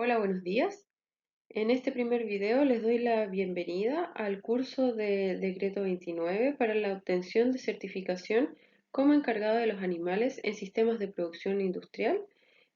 Hola, buenos días. En este primer video les doy la bienvenida al curso de Decreto 29 para la obtención de certificación como encargado de los animales en sistemas de producción industrial,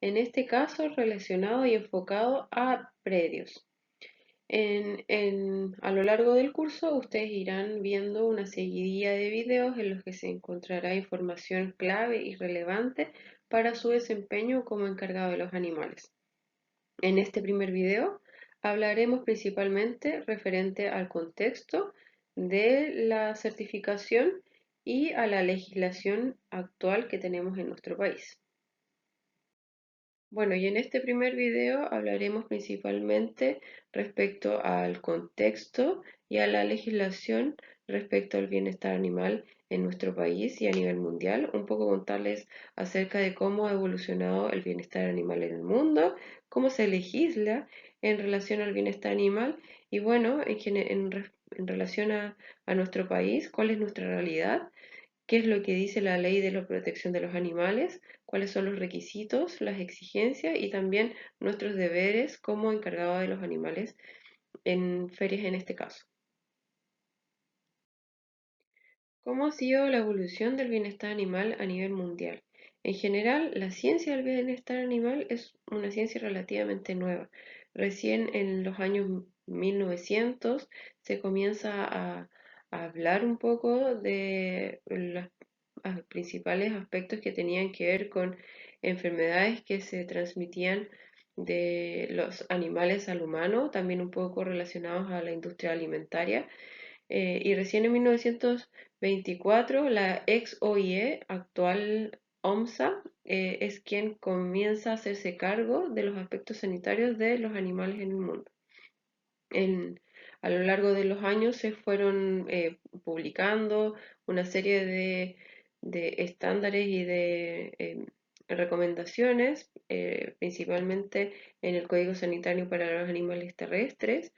en este caso relacionado y enfocado a predios. A lo largo del curso ustedes irán viendo una seguidilla de videos en los que se encontrará información clave y relevante para su desempeño como encargado de los animales. En este primer video hablaremos principalmente referente al contexto de la certificación y a la legislación actual que tenemos en nuestro país. Bueno, y en este primer video hablaremos principalmente respecto al contexto y a la legislación respecto al bienestar animal en nuestro país y a nivel mundial. Un poco contarles acerca de cómo ha evolucionado el bienestar animal en el mundo, cómo se legisla en relación al bienestar animal y bueno, en relación a nuestro país, cuál es nuestra realidad, qué es lo que dice la ley de la protección de los animales, cuáles son los requisitos, las exigencias y también nuestros deberes como encargado de los animales en ferias en este caso. ¿Cómo ha sido la evolución del bienestar animal a nivel mundial? En general, la ciencia del bienestar animal es una ciencia relativamente nueva. Recién en los años 1900 se comienza a hablar un poco de los principales aspectos que tenían que ver con enfermedades que se transmitían de los animales al humano, también un poco relacionados a la industria alimentaria. Y recién en 1924 la ex OIE, actual OMSA, es quien comienza a hacerse cargo de los aspectos sanitarios de los animales en el mundo. En, a lo largo de los años se fueron publicando una serie de estándares y de recomendaciones, principalmente en el Código Sanitario para los Animales Terrestres,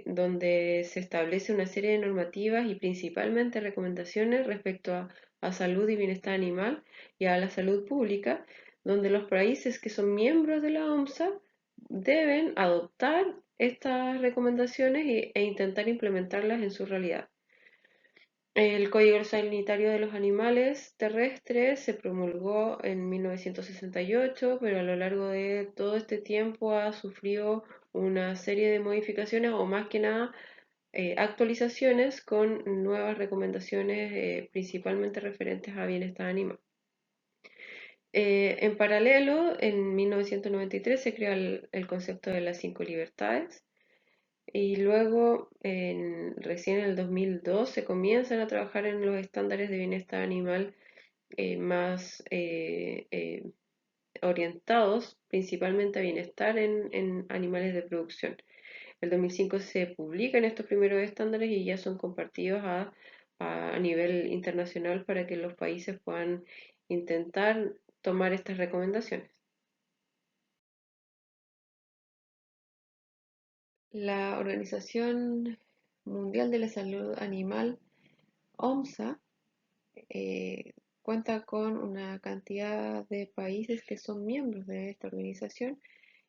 donde se establece una serie de normativas y principalmente recomendaciones respecto a salud y bienestar animal y a la salud pública, donde los países que son miembros de la OMSA deben adoptar estas recomendaciones e intentar implementarlas en su realidad. El Código Sanitario de los Animales Terrestres se promulgó en 1968, pero a lo largo de todo este tiempo ha sufrido una serie de modificaciones o más que nada actualizaciones con nuevas recomendaciones principalmente referentes a bienestar animal. En paralelo, en 1993 se crea el concepto de las 5 libertades y luego, recién en el 2002, se comienzan a trabajar en los estándares de bienestar animal más orientados principalmente a bienestar en animales de producción. El 2005 se publican estos primeros estándares y ya son compartidos a nivel internacional para que los países puedan intentar tomar estas recomendaciones. La Organización Mundial de la Salud Animal, OMSA, cuenta con una cantidad de países que son miembros de esta organización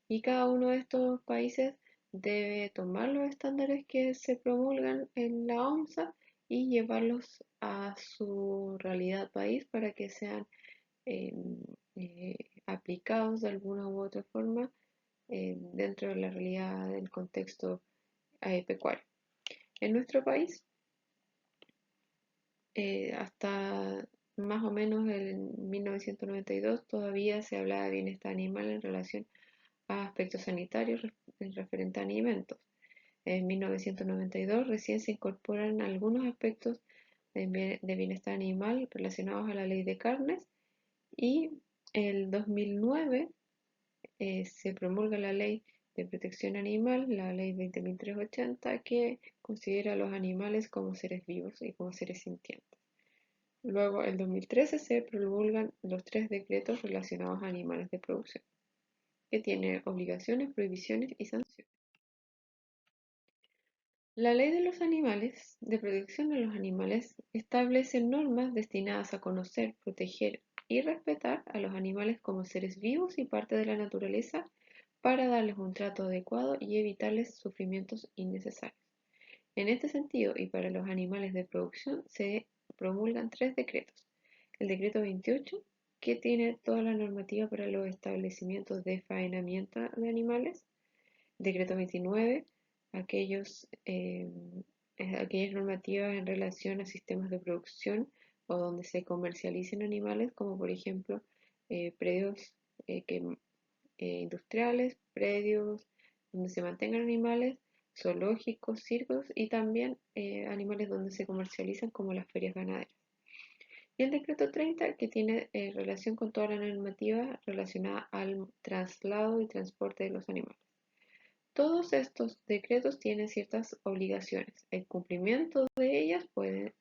y cada uno de estos países debe tomar los estándares que se promulgan en la OMSA y llevarlos a su realidad país para que sean eh, eh, aplicados de alguna u otra forma dentro de la realidad del contexto pecuario. En nuestro país, hasta más o menos en 1992 todavía se hablaba de bienestar animal en relación a aspectos sanitarios referentes a alimentos. En 1992 recién se incorporan algunos aspectos de bienestar animal relacionados a la ley de carnes y el 2009 se promulga la ley de protección animal, la ley 20.380, que considera a los animales como seres vivos y como seres sintientes. Luego, en 2013 se promulgan los 3 decretos relacionados a animales de producción, que tienen obligaciones, prohibiciones y sanciones. La ley de los animales, de protección de los animales, establece normas destinadas a conocer, proteger y respetar a los animales como seres vivos y parte de la naturaleza para darles un trato adecuado y evitarles sufrimientos innecesarios. En este sentido, y para los animales de producción, se promulgan tres decretos. El decreto 28, que tiene toda la normativa para los establecimientos de faenamiento de animales. Decreto 29, aquellas normativas en relación a sistemas de producción o donde se comercialicen animales, como por ejemplo predios industriales, predios donde se mantengan animales, zoológicos, circos y también animales donde se comercializan como las ferias ganaderas. Y el decreto 30 que tiene relación con toda la normativa relacionada al traslado y transporte de los animales. Todos estos decretos tienen ciertas obligaciones. El cumplimiento de ellas puede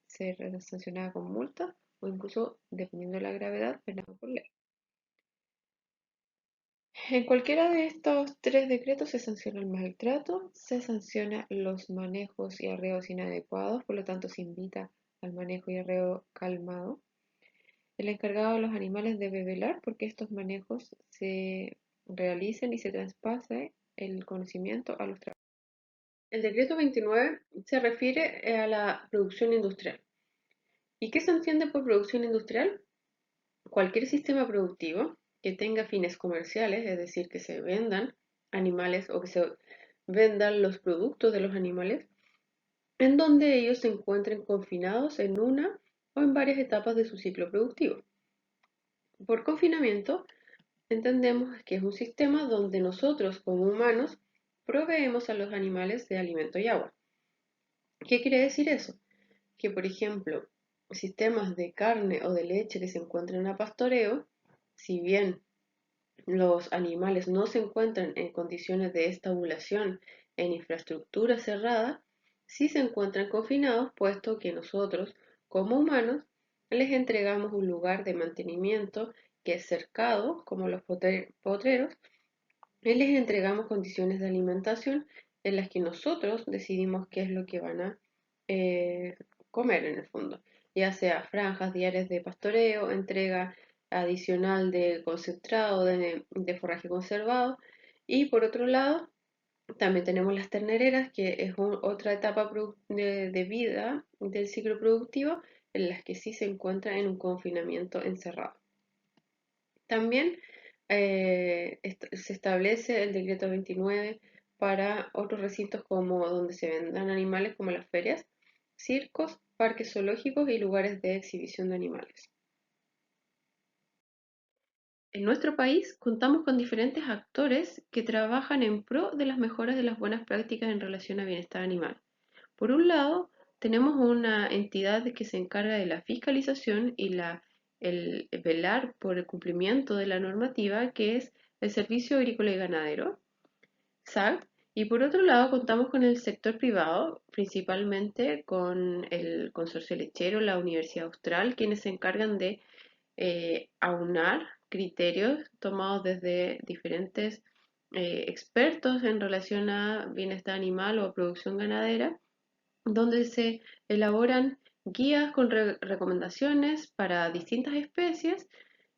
ser sancionada con multa o incluso, dependiendo de la gravedad, penado por ley. En cualquiera de estos tres decretos se sanciona el maltrato, se sanciona los manejos y arreos inadecuados, por lo tanto se invita al manejo y arreo calmado. El encargado de los animales debe velar porque estos manejos se realicen y se traspase el conocimiento a los trabajadores. El decreto 29 se refiere a la producción industrial. ¿Y qué se entiende por producción industrial? Cualquier sistema productivo que tenga fines comerciales, es decir, que se vendan animales o que se vendan los productos de los animales, en donde ellos se encuentren confinados en una o en varias etapas de su ciclo productivo. Por confinamiento, entendemos que es un sistema donde nosotros como humanos proveemos a los animales de alimento y agua. ¿Qué quiere decir eso? Que, por ejemplo, sistemas de carne o de leche que se encuentran a pastoreo, si bien los animales no se encuentran en condiciones de estabulación en infraestructura cerrada, sí se encuentran confinados, puesto que nosotros, como humanos, les entregamos un lugar de mantenimiento que es cercado, como los potreros, y les entregamos condiciones de alimentación en las que nosotros decidimos qué es lo que van a eh, comer en el fondo, ya sea franjas diarias de pastoreo, entrega adicional de concentrado de forraje conservado, y por otro lado también tenemos las ternereras, que es otra etapa de vida del ciclo productivo en las que sí se encuentra en un confinamiento encerrado. También se establece el decreto 29 para otros recintos como donde se vendan animales como las ferias, circos, parques zoológicos y lugares de exhibición de animales. En nuestro país contamos con diferentes actores que trabajan en pro de las mejoras de las buenas prácticas en relación a bienestar animal. Por un lado, tenemos una entidad que se encarga de la fiscalización y el velar por el cumplimiento de la normativa, que es el Servicio Agrícola y Ganadero, SAG, y por otro lado contamos con el sector privado, principalmente con el Consorcio Lechero, la Universidad Austral, quienes se encargan de aunar criterios tomados desde diferentes expertos en relación a bienestar animal o producción ganadera, donde se elaboran guías con recomendaciones para distintas especies,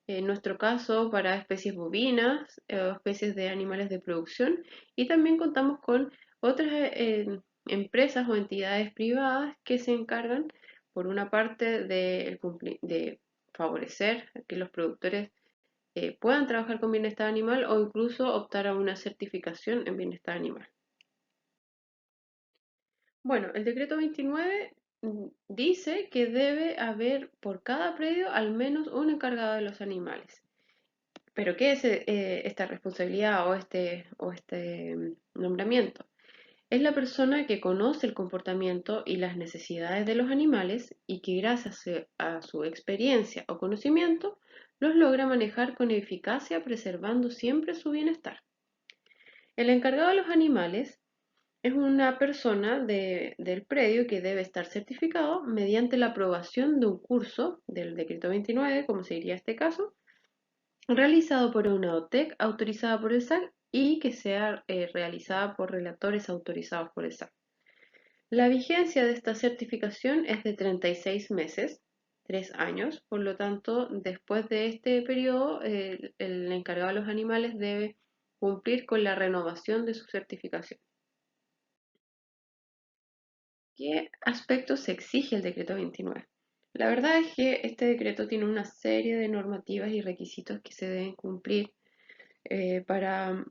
en nuestro caso para especies bovinas o especies de animales de producción, y también contamos con otras empresas o entidades privadas que se encargan, por una parte, de favorecer que los productores puedan trabajar con bienestar animal o incluso optar a una certificación en bienestar animal. Bueno, el decreto 29 dice que debe haber por cada predio al menos un encargado de los animales. Pero ¿qué es esta responsabilidad o este nombramiento? Es la persona que conoce el comportamiento y las necesidades de los animales y que gracias a su experiencia o conocimiento los logra manejar con eficacia, preservando siempre su bienestar. El encargado de los animales es una persona del predio que debe estar certificado mediante la aprobación de un curso del decreto 29, como se diría este caso, realizado por una OTEC autorizada por el SAC y que sea realizada por relatores autorizados por el SAC. La vigencia de esta certificación es de 36 meses, 3 años, por lo tanto, después de este periodo, el encargado de los animales debe cumplir con la renovación de su certificación. ¿Qué aspectos exige el decreto 29? La verdad es que este decreto tiene una serie de normativas y requisitos que se deben cumplir eh, para,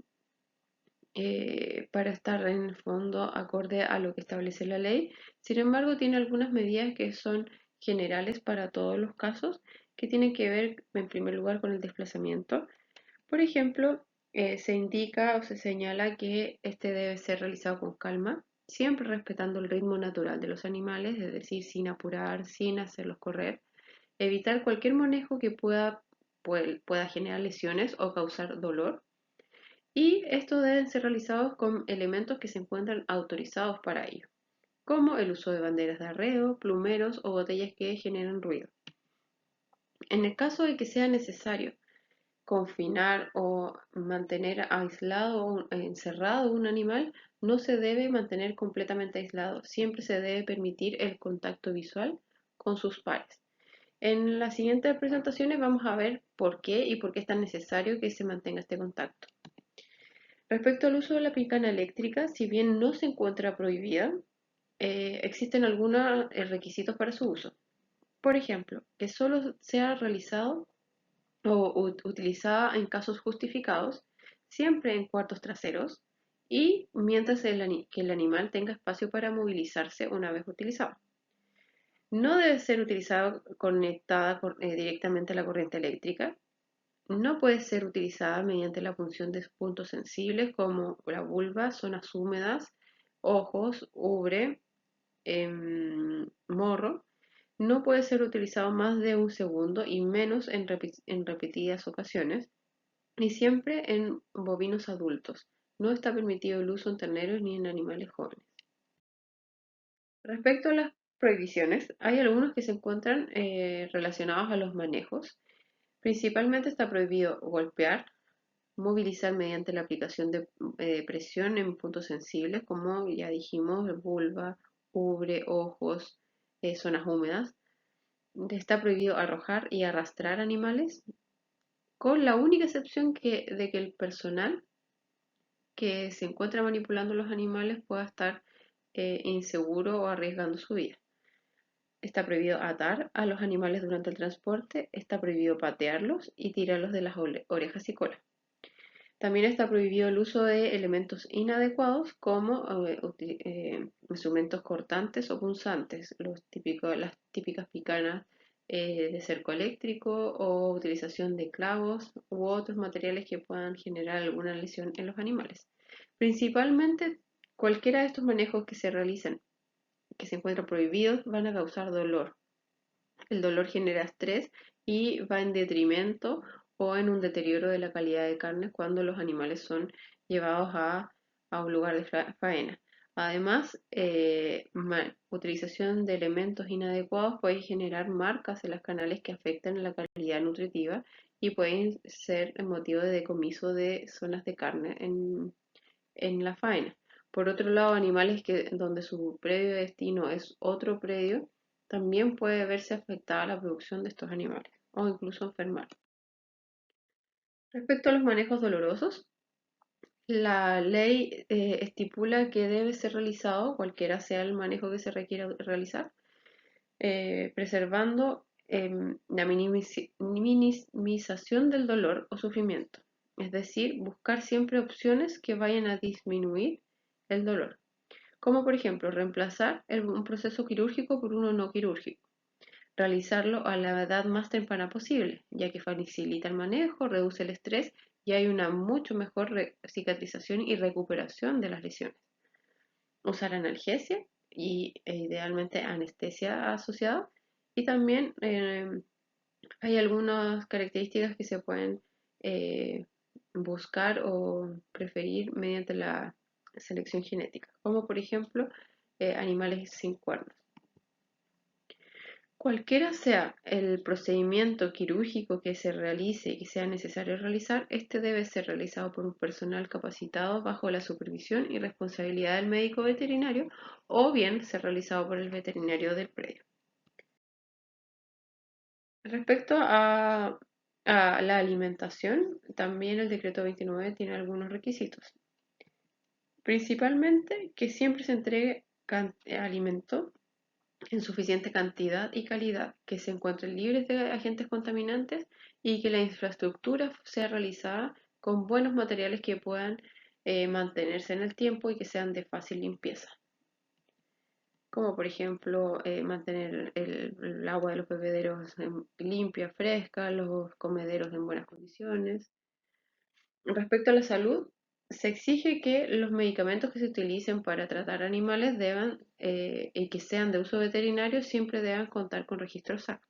para estar en el fondo acorde a lo que establece la ley. Sin embargo, tiene algunas medidas que son generales para todos los casos, que tienen que ver en primer lugar con el desplazamiento. Por ejemplo, se indica o se señala que este debe ser realizado con calma, siempre respetando el ritmo natural de los animales, es decir, sin apurar, sin hacerlos correr, evitar cualquier manejo que pueda generar lesiones o causar dolor. Y estos deben ser realizados con elementos que se encuentran autorizados para ello, como el uso de banderas de arreo, plumeros o botellas que generan ruido. En el caso de que sea necesario confinar o mantener aislado o encerrado un animal, no se debe mantener completamente aislado, siempre se debe permitir el contacto visual con sus pares. En las siguientes presentaciones vamos a ver por qué y por qué es tan necesario que se mantenga este contacto. Respecto al uso de la picana eléctrica, si bien no se encuentra prohibida, existen algunos requisitos para su uso. Por ejemplo, que solo sea realizado o utilizada en casos justificados, siempre en cuartos traseros y mientras que el animal tenga espacio para movilizarse una vez utilizado. No debe ser utilizada conectada directamente a la corriente eléctrica. No puede ser utilizada mediante la punción de puntos sensibles como la vulva, zonas húmedas, ojos, ubre, morro. No puede ser utilizado más de un segundo y menos en repetidas ocasiones, y siempre en bovinos adultos. No está permitido el uso en terneros ni en animales jóvenes. Respecto a las prohibiciones, hay algunos que se encuentran relacionados a los manejos. Principalmente está prohibido golpear, movilizar mediante la aplicación de presión en puntos sensibles, como ya dijimos, vulva, ubre, ojos, zonas húmedas. Está prohibido arrojar y arrastrar animales, con la única excepción de que el personal que se encuentra manipulando los animales pueda estar inseguro o arriesgando su vida. Está prohibido atar a los animales durante el transporte, está prohibido patearlos y tirarlos de las orejas y cola. También está prohibido el uso de elementos inadecuados como instrumentos cortantes o punzantes, las típicas picanas de cerco eléctrico o utilización de clavos u otros materiales que puedan generar alguna lesión en los animales. Principalmente, cualquiera de estos manejos que se realicen, que se encuentran prohibidos, van a causar dolor. El dolor genera estrés y va en detrimento o en un deterioro de la calidad de carne cuando los animales son llevados a un lugar de faena. Además, utilización de elementos inadecuados puede generar marcas en las canales que afectan la calidad nutritiva y pueden ser motivo de decomiso de zonas de carne en la faena. Por otro lado, animales donde su predio destino es otro predio, también puede verse afectada la producción de estos animales o incluso enfermar. Respecto a los manejos dolorosos, la ley estipula que debe ser realizado, cualquiera sea el manejo que se requiera realizar, preservando la minimización del dolor o sufrimiento. Es decir, buscar siempre opciones que vayan a disminuir el dolor, como por ejemplo reemplazar un proceso quirúrgico por uno no quirúrgico, realizarlo a la edad más temprana posible, ya que facilita el manejo, reduce el estrés y hay una mucho mejor cicatrización y recuperación de las lesiones. Usar analgesia idealmente anestesia asociada, y también hay algunas características que se pueden eh, buscar o preferir mediante la selección genética, como por ejemplo animales sin cuernos. Cualquiera sea el procedimiento quirúrgico que se realice y que sea necesario realizar, este debe ser realizado por un personal capacitado bajo la supervisión y responsabilidad del médico veterinario, o bien ser realizado por el veterinario del predio. Respecto a A la alimentación, también el decreto 29 tiene algunos requisitos. Principalmente que siempre se entregue alimento en suficiente cantidad y calidad, que se encuentren libres de agentes contaminantes y que la infraestructura sea realizada con buenos materiales que puedan mantenerse en el tiempo y que sean de fácil limpieza, como por ejemplo mantener el agua de los bebederos limpia, fresca, los comederos en buenas condiciones. Respecto a la salud, se exige que los medicamentos que se utilicen para tratar animales y que sean de uso veterinario siempre deban contar con registro SAC.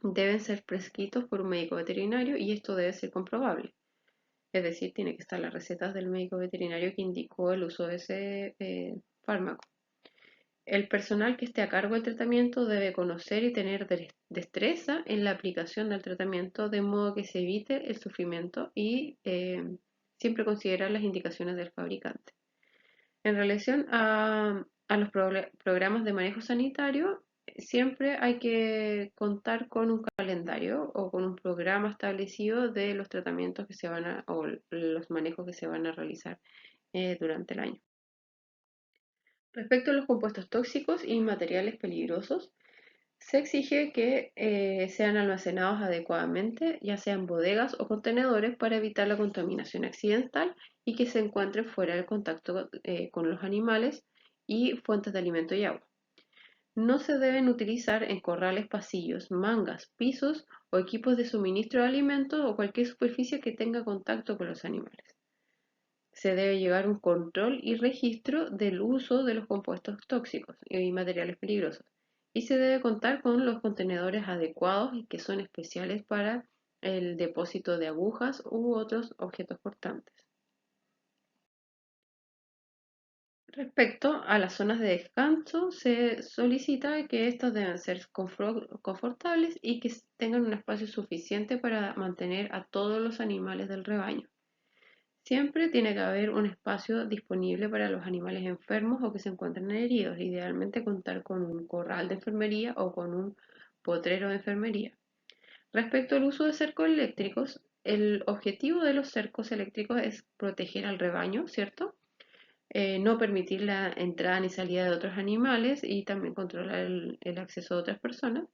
Deben ser prescritos por un médico veterinario y esto debe ser comprobable. Es decir, tiene que estar las recetas del médico veterinario que indicó el uso de ese fármaco. El personal que esté a cargo del tratamiento debe conocer y tener destreza en la aplicación del tratamiento de modo que se evite el sufrimiento y siempre considerar las indicaciones del fabricante. En relación a los programas de manejo sanitario, siempre hay que contar con un calendario o con un programa establecido de los tratamientos que se van o los manejos que se van a realizar durante el año. Respecto a los compuestos tóxicos y materiales peligrosos, se exige que sean almacenados adecuadamente, ya sean bodegas o contenedores, para evitar la contaminación accidental y que se encuentren fuera del contacto con los animales y fuentes de alimento y agua. No se deben utilizar en corrales, pasillos, mangas, pisos o equipos de suministro de alimentos o cualquier superficie que tenga contacto con los animales. Se debe llevar un control y registro del uso de los compuestos tóxicos y materiales peligrosos. Y se debe contar con los contenedores adecuados y que son especiales para el depósito de agujas u otros objetos cortantes. Respecto a las zonas de descanso, se solicita que estas deben ser confortables y que tengan un espacio suficiente para mantener a todos los animales del rebaño. Siempre tiene que haber un espacio disponible para los animales enfermos o que se encuentren heridos, idealmente contar con un corral de enfermería o con un potrero de enfermería. Respecto al uso de cercos eléctricos, el objetivo de los cercos eléctricos es proteger al rebaño, ¿cierto? No permitir la entrada ni salida de otros animales y también controlar el acceso de otras personas,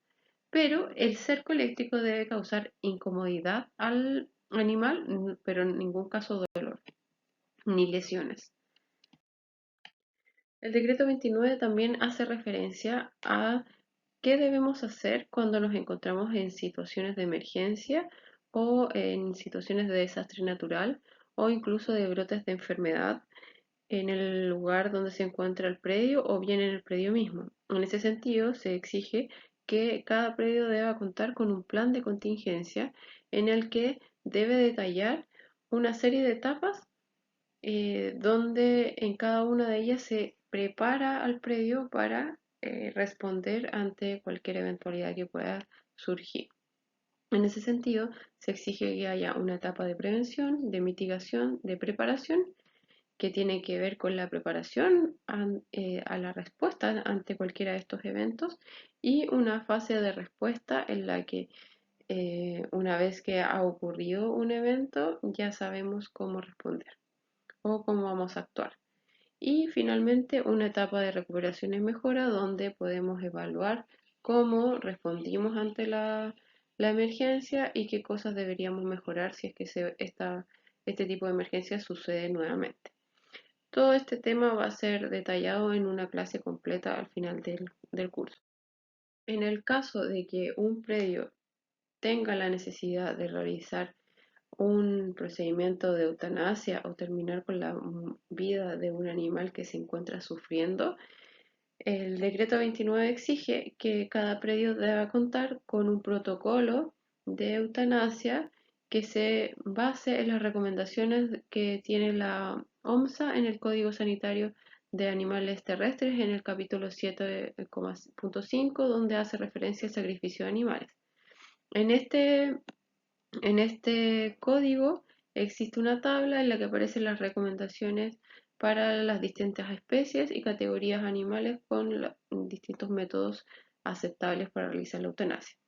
pero el cerco eléctrico debe causar incomodidad al animal, pero en ningún caso dolor ni lesiones. El decreto 29 también hace referencia a qué debemos hacer cuando nos encontramos en situaciones de emergencia o en situaciones de desastre natural o incluso de brotes de enfermedad en el lugar donde se encuentra el predio o bien en el predio mismo. En ese sentido, se exige que cada predio deba contar con un plan de contingencia en el que debe detallar una serie de etapas donde en cada una de ellas se prepara al predio para responder ante cualquier eventualidad que pueda surgir. En ese sentido, se exige que haya una etapa de prevención, de mitigación, de preparación, que tiene que ver con la preparación a la respuesta ante cualquiera de estos eventos y una fase de respuesta en la que una vez que ha ocurrido un evento ya sabemos cómo responder o cómo vamos a actuar. Y finalmente una etapa de recuperación y mejora donde podemos evaluar cómo respondimos ante la emergencia y qué cosas deberíamos mejorar si es que este tipo de emergencia sucede nuevamente. Todo este tema va a ser detallado en una clase completa al final del curso. En el caso de que un predio tenga la necesidad de realizar un procedimiento de eutanasia o terminar con la vida de un animal que se encuentra sufriendo, el decreto 29 exige que cada predio deba contar con un protocolo de eutanasia que se base en las recomendaciones que tiene la OMSA en el Código Sanitario de Animales Terrestres en el capítulo 7.5, donde hace referencia al sacrificio de animales. En este código existe una tabla en la que aparecen las recomendaciones para las distintas especies y categorías animales con distintos métodos aceptables para realizar la eutanasia.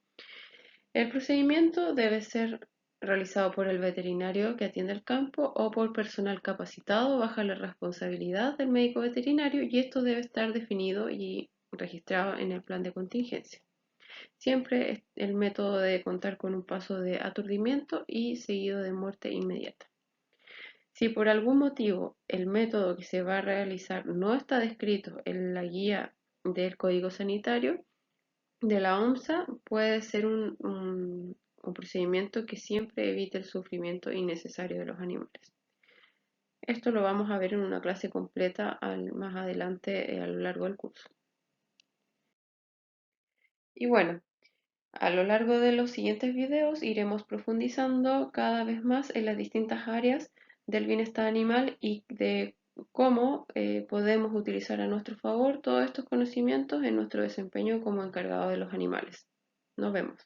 El procedimiento debe ser realizado por el veterinario que atiende el campo o por personal capacitado bajo la responsabilidad del médico veterinario, y esto debe estar definido y registrado en el plan de contingencia. Siempre el método debe contar con un paso de aturdimiento y seguido de muerte inmediata. Si por algún motivo el método que se va a realizar no está descrito en la guía del Código Sanitario de la OMSA, puede ser un procedimiento que siempre evite el sufrimiento innecesario de los animales. Esto lo vamos a ver en una clase completa más adelante a lo largo del curso. Y bueno, a lo largo de los siguientes videos iremos profundizando cada vez más en las distintas áreas del bienestar animal y de cómo podemos utilizar a nuestro favor todos estos conocimientos en nuestro desempeño como encargado de los animales. Nos vemos.